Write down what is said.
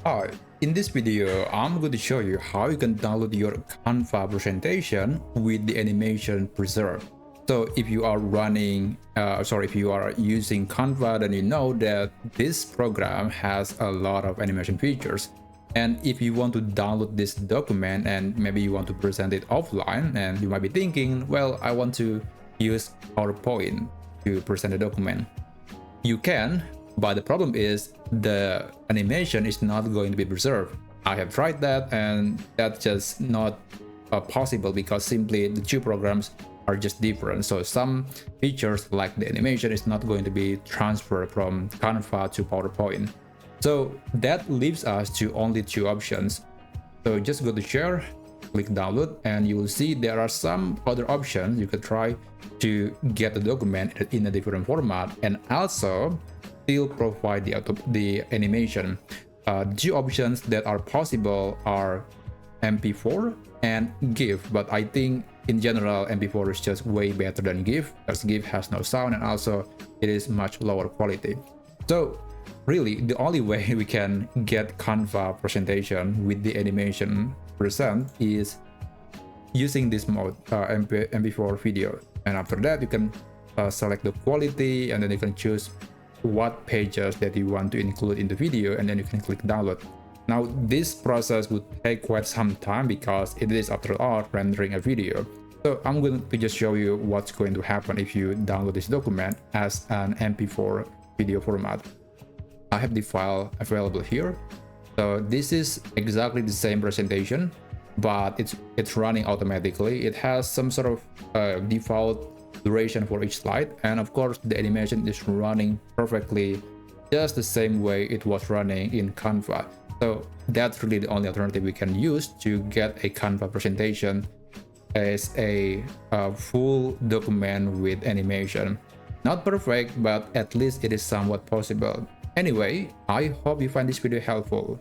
Hi, in this video, I'm going to show you how you can download your Canva presentation with the animation preserved. So if you are if you are using Canva, then you know that this program has a lot of animation features. And if you want to download this document and maybe you want to present it offline, and you might be thinking, well, I want to use PowerPoint to present the document. You can, but the problem is the animation is not going to be preserved. I have tried that and that's just not possible because simply the two programs are just different. So some features like the animation is not going to be transferred from Canva to PowerPoint. So that leaves us to only two options. So just go to share, click download, and you will see there are some other options you could try to get the document in a different format and also still provide the animation. Two options that are possible are MP4 and GIF, but I think in general MP4 is just way better than GIF because GIF has no sound and also it is much lower quality. So really the only way we can get Canva presentation with the animation present is using this mode, MP4 video, and after that you can select the quality and then you can choose what pages that you want to include in the video, and then you can click download. Now this process would take quite some time because it is after all rendering a video. So I'm going to just show you what's going to happen if you download this document as an MP4 video format. I have the file available here. So this is exactly the same presentation, but it's running automatically. It has some sort of default duration for each slide, and of course the animation is running perfectly just the same way it was running in Canva. So that's really the only alternative we can use to get a Canva presentation as a full document with animation. Not perfect, but at least it is somewhat possible. Anyway, I hope you find this video helpful.